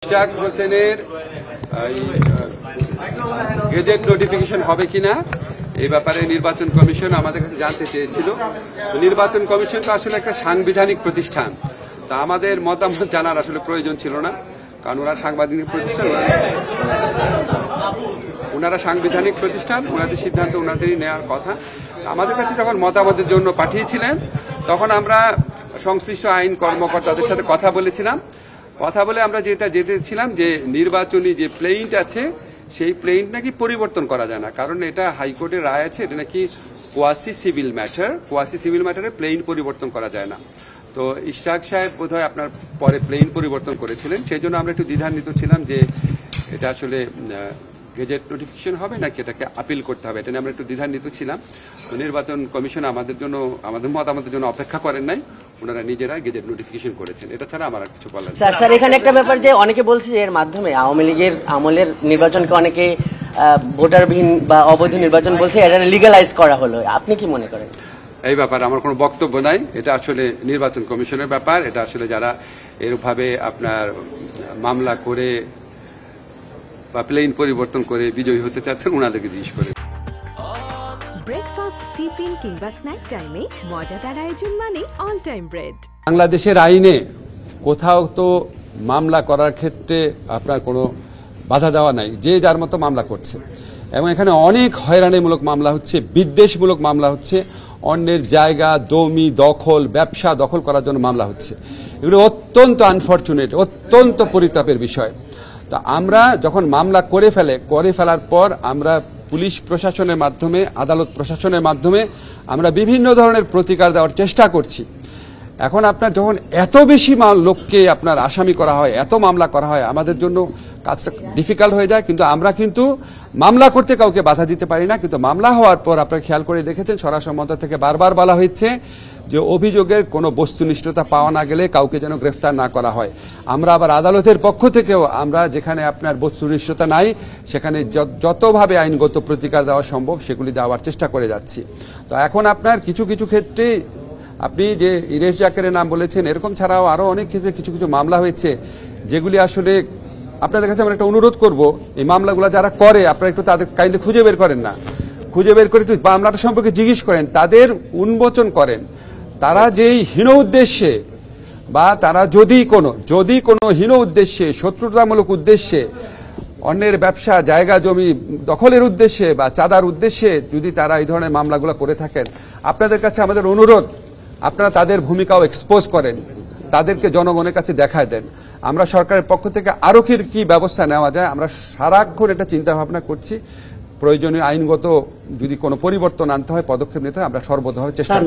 ইশতিয়াক হোসেনের gazette notification হবে কিনা এই ব্যাপারে নির্বাচন কমিশন আমাদের কাছে জানতে চেয়েছিল। নির্বাচন কমিশন তো আসলে একটা সাংবিধানিক প্রতিষ্ঠান, তা আমাদের মতামত জানার আসলে প্রয়োজন ছিল না, কারণ ওরা সাংবিধানিক প্রতিষ্ঠান, ওনারা সাংবিধানিক প্রতিষ্ঠান, ওনাদের সিদ্ধান্ত ওনাদেরই নেওয়ার কথা। আমাদের কাছে যখন মতামতের জন্য পাঠিয়েছিলেন তখন আমরা সংশ্লিষ্ট আইন কর্মকর্তাদের সাথে কথা বলেছিলাম। কথা বলে আমরা যেটা জেনেছিলাম যে নির্বাচনী যে প্লেইন্ট আছে সেই প্লেইন্ট নাকি পরিবর্তন করা যায় না, কারণ এটা হাইকোর্টের রায় আছে, এটা নাকি কোয়াসি সিভিল ম্যাটারে প্লেইন পরিবর্তন করা যায় না। তো ইশতিয়াক সাহেব বোধহয় আপনার পরে প্লেইন পরিবর্তন করেছিলেন, সেই জন্য আমরা একটু দ্বিধান্বিত ছিলাম যে এটা আসলে গেজেট নোটিফিকেশন হবে নাকি এটাকে আপিল করতে হবে, এটা নিয়ে আমরা একটু দ্বিধান্বিত ছিলাম। তো নির্বাচন কমিশন আমাদের মতামতের জন্য অপেক্ষা করেন নাই, ওনারা নিজেরা গেজেট নোটিফিকেশন করেছেন। এটা ছাড়া আমার আর কিছু বলার নেই। স্যার এখানে একটা ব্যাপার যে অনেকে বলছে যে এর মাধ্যমে আওয়ামী লীগের আমলের নির্বাচনকে অনেকে ভোটারবিহীন বা অবৈধ নির্বাচন বলছে, এটা লিগ্যালাইজ করা হলো, আপনি কি মনে করেন? এই ব্যাপারে আমার কোনো বক্তব্য নাই, এটা আসলে নির্বাচন কমিশনের ব্যাপার। এটা আসলে যারা এরভাবে আপনার মামলা করে বা প্লেন পরিবর্তন করে বিজয়ী হতে চাচ্ছেন ওনাদেরকে জিজ্ঞেস করে। ব্রেকফাস্ট, টিফিন কিংবা স্ন্যাক টাইমে মজাদার আয়োজন মানে অল টাইম ব্রেড। বাংলাদেশের আইনে কোথাও তো মামলা করার ক্ষেত্রে আপনার কোনো বাধা দেওয়া নাই, যে যার মতো মামলা করছে, এবং এখানে অনেক হয়রানিমূলক মামলা হচ্ছে, বিদ্বেষমূলক মামলা হচ্ছে, অন্যের জায়গা জমি দখল, ব্যবসা দখল করার জন্য মামলা হচ্ছে। এগুলো অত্যন্ত আনফরচুনেট, অত্যন্ত পরিতাপের বিষয়। তা আমরা যখন মামলা করে ফেলার পর আমরা পুলিশ প্রশাসনের মাধ্যমে, আদালত প্রশাসনের মাধ্যমে আমরা বিভিন্ন ধরনের প্রতিকার দেওয়ার চেষ্টা করছি। এখন আপনার যখন এত বেশি লোককে আপনার আসামি করা হয়, এত মামলা করা হয়, আমাদের জন্য কাজটা ডিফিকাল্ট হয়ে যায়। কিন্তু আমরা কিন্তু মামলা করতে কাউকে বাধা দিতে পারি না, কিন্তু মামলা হওয়ার পর আপনারা খেয়াল করে দেখেছেন স্বরাষ্ট্র মন্ত্রণালয় থেকে বারবার বলা হয়েছে যে অভিযোগের কোনো বস্তুনিষ্ঠতা পাওয়া না গেলে কাউকে যেন গ্রেফতার না করা হয়। আমরা আবার আদালতের পক্ষ থেকেও আমরা যেখানে আপনার বস্তুনিষ্ঠতা নাই সেখানে যতভাবে আইনগত প্রতিকার দেওয়া সম্ভব সেগুলি দেওয়ার চেষ্টা করে যাচ্ছি। তো এখন আপনার কিছু কিছু ক্ষেত্রে আপনি যে ইরেশ জাকেরের নাম বলেছেন, এরকম ছাড়াও আরও অনেক ক্ষেত্রে কিছু কিছু মামলা হয়েছে যেগুলি আসলে আপনাদের কাছে আমরা একটা অনুরোধ করব, এই মামলাগুলো যারা করে আপনারা একটু তাদের কাইন্ডলি খুঁজে বের করেন না, খুঁজে বের করে একটু মামলাটা সম্পর্কে জিজ্ঞেস করেন, তাদের উন্মোচন করেন। তারা যেই হীন উদ্দেশ্যে বা তারা যদি কোনো হীন উদ্দেশ্যে, শত্রুতামূলক উদ্দেশ্যে, অন্যের ব্যবসা জায়গা জমি দখলের উদ্দেশ্যে বা চাঁদার উদ্দেশ্যে যদি তারা এই ধরনের মামলাগুলো করে থাকেন, আপনাদের কাছে আমাদের অনুরোধ আপনারা তাদের ভূমিকাও এক্সপোজ করেন, তাদেরকে জনগণের কাছে দেখায় দেন। আমরা সরকারের পক্ষ থেকে আরও কি ব্যবস্থা নেওয়া যায় আমরা সারাক্ষণ এটা চিন্তা ভাবনা করছি। প্রয়োজনীয় আইনগত যদি কোনো পরিবর্তন আনতে হয়, পদক্ষেপ নিতে হয়, আমরা সর্বতভাবে চেষ্টা করছি।